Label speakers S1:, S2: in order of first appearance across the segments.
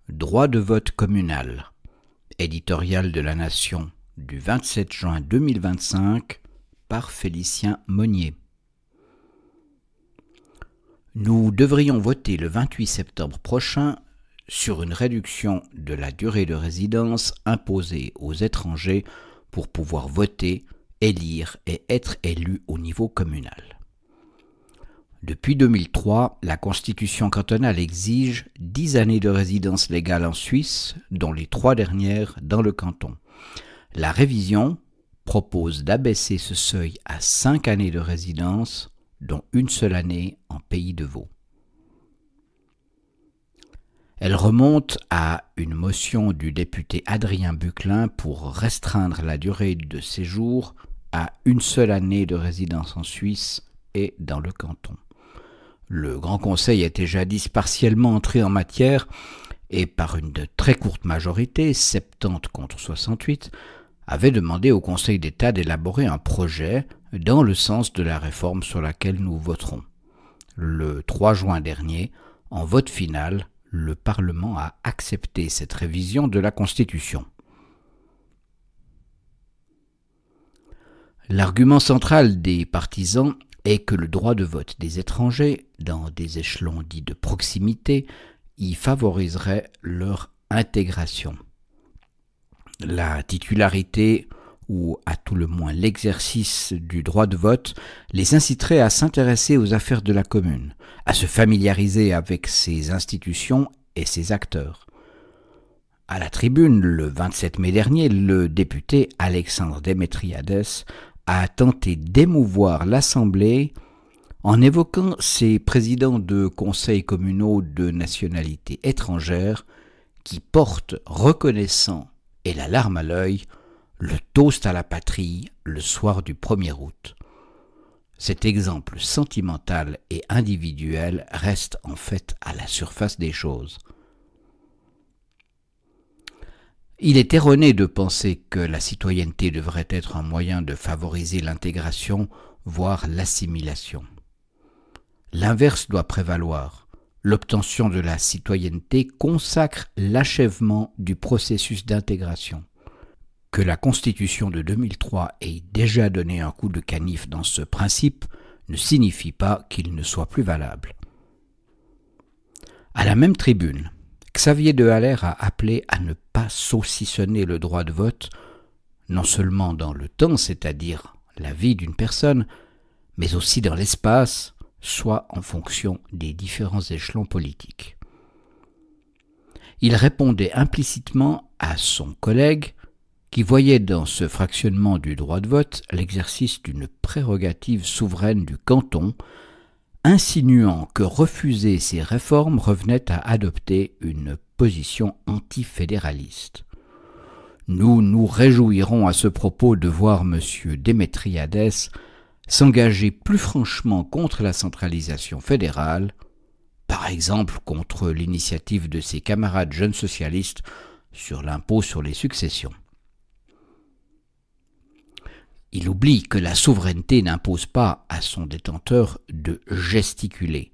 S1: Droit de vote communal. Éditorial de la Nation du 27 juin 2025 par Félicien Monnier. Nous devrions voter le 28 septembre prochain sur une réduction de la durée de résidence imposée aux étrangers pour pouvoir voter, élire et être élus au niveau communal. Depuis 2003, la Constitution cantonale exige 10 années de résidence légale en Suisse, dont les 3 dernières dans le canton. La révision propose d'abaisser ce seuil à 5 années de résidence, dont une seule année en Pays de Vaud. Elle remonte à une motion du député Adrien Buclin pour restreindre la durée de séjour à une seule année de résidence en Suisse et dans le canton. Le Grand Conseil était jadis partiellement entré en matière et par une très courte majorité, 70 contre 68, avait demandé au Conseil d'État d'élaborer un projet dans le sens de la réforme sur laquelle nous voterons. Le 3 juin dernier, en vote final, le Parlement a accepté cette révision de la Constitution. L'argument central des partisans est que le droit de vote des étrangers, dans des échelons dits de proximité, y favoriserait leur intégration. La titularité, ou à tout le moins l'exercice du droit de vote, les inciterait à s'intéresser aux affaires de la commune, à se familiariser avec ses institutions et ses acteurs. À la tribune, le 27 mai dernier, le député Alexandre Démétriades a tenté d'émouvoir l'Assemblée en évoquant ses présidents de conseils communaux de nationalité étrangère qui portent, reconnaissant et la larme à l'œil, le toast à la patrie le soir du 1er août. Cet exemple sentimental et individuel reste en fait à la surface des choses. Il est erroné de penser que la citoyenneté devrait être un moyen de favoriser l'intégration, voire l'assimilation. L'inverse doit prévaloir. L'obtention de la citoyenneté consacre l'achèvement du processus d'intégration. Que la Constitution de 2003 ait déjà donné un coup de canif dans ce principe ne signifie pas qu'il ne soit plus valable. À la même tribune, Xavier Dehaller a appelé à ne pas saucissonner le droit de vote, non seulement dans le temps, c'est-à-dire la vie d'une personne, mais aussi dans l'espace, soit en fonction des différents échelons politiques. Il répondait implicitement à son collègue qui voyait dans ce fractionnement du droit de vote l'exercice d'une prérogative souveraine du canton, insinuant que refuser ces réformes revenait à adopter une position antifédéraliste. Nous nous réjouirons à ce propos de voir M. Démétriades s'engager plus franchement contre la centralisation fédérale, par exemple contre l'initiative de ses camarades jeunes socialistes sur l'impôt sur les successions. Il oublie que la souveraineté n'impose pas à son détenteur de gesticuler,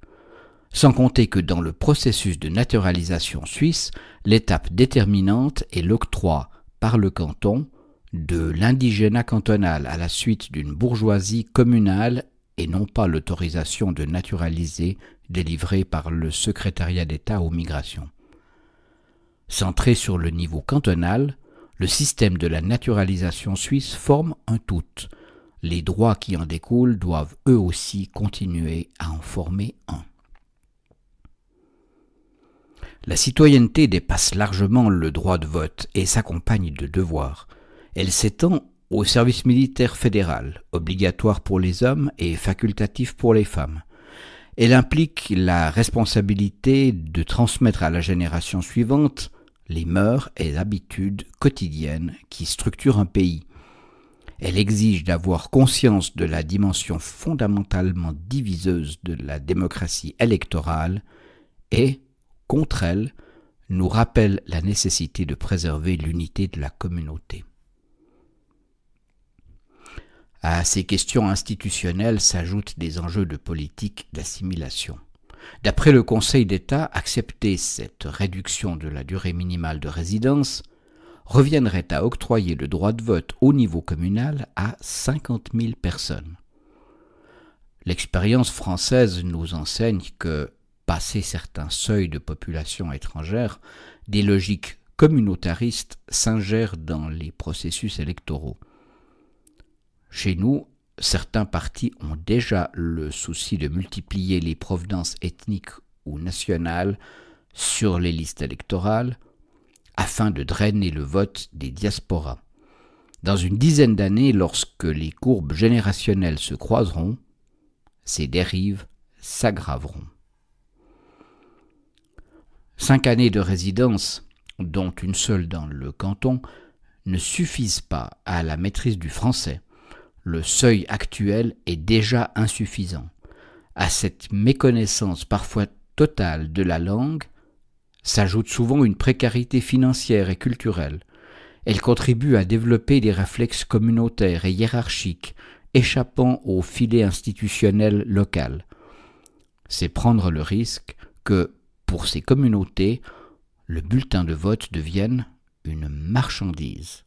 S1: sans compter que dans le processus de naturalisation suisse, l'étape déterminante est l'octroi par le canton de l'indigénat cantonal à la suite d'une bourgeoisie communale et non pas l'autorisation de naturaliser délivrée par le secrétariat d'État aux migrations. Centré sur le niveau cantonal, le système de la naturalisation suisse forme un tout. Les droits qui en découlent doivent eux aussi continuer à en former un. La citoyenneté dépasse largement le droit de vote et s'accompagne de devoirs. Elle s'étend au service militaire fédéral, obligatoire pour les hommes et facultatif pour les femmes. Elle implique la responsabilité de transmettre à la génération suivante les mœurs et habitudes quotidiennes qui structurent un pays. Elle exige d'avoir conscience de la dimension fondamentalement diviseuse de la démocratie électorale et, contre elle, nous rappelle la nécessité de préserver l'unité de la communauté. À ces questions institutionnelles s'ajoutent des enjeux de politique d'assimilation. D'après le Conseil d'État, accepter cette réduction de la durée minimale de résidence reviendrait à octroyer le droit de vote au niveau communal à 50 000 personnes. L'expérience française nous enseigne que, passé certains seuils de population étrangère, des logiques communautaristes s'ingèrent dans les processus électoraux. Chez nous, certains partis ont déjà le souci de multiplier les provenances ethniques ou nationales sur les listes électorales afin de drainer le vote des diasporas. Dans une dizaine d'années, lorsque les courbes générationnelles se croiseront, ces dérives s'aggraveront. 5 années de résidence, dont une seule dans le canton, ne suffisent pas à la maîtrise du français. Le seuil actuel est déjà insuffisant. À cette méconnaissance parfois totale de la langue s'ajoute souvent une précarité financière et culturelle. Elle contribue à développer des réflexes communautaires et hiérarchiques, échappant au filet institutionnel local. C'est prendre le risque que, pour ces communautés, le bulletin de vote devienne une marchandise.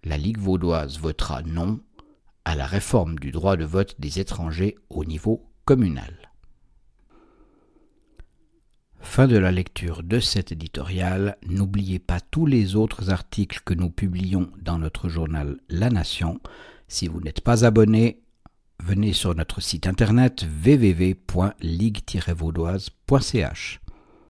S1: La Ligue vaudoise votera non à la réforme du droit de vote des étrangers au niveau communal. Fin de la lecture de cet éditorial. N'oubliez pas tous les autres articles que nous publions dans notre journal La Nation. Si vous n'êtes pas abonné, venez sur notre site internet www.ligue-vaudoise.ch.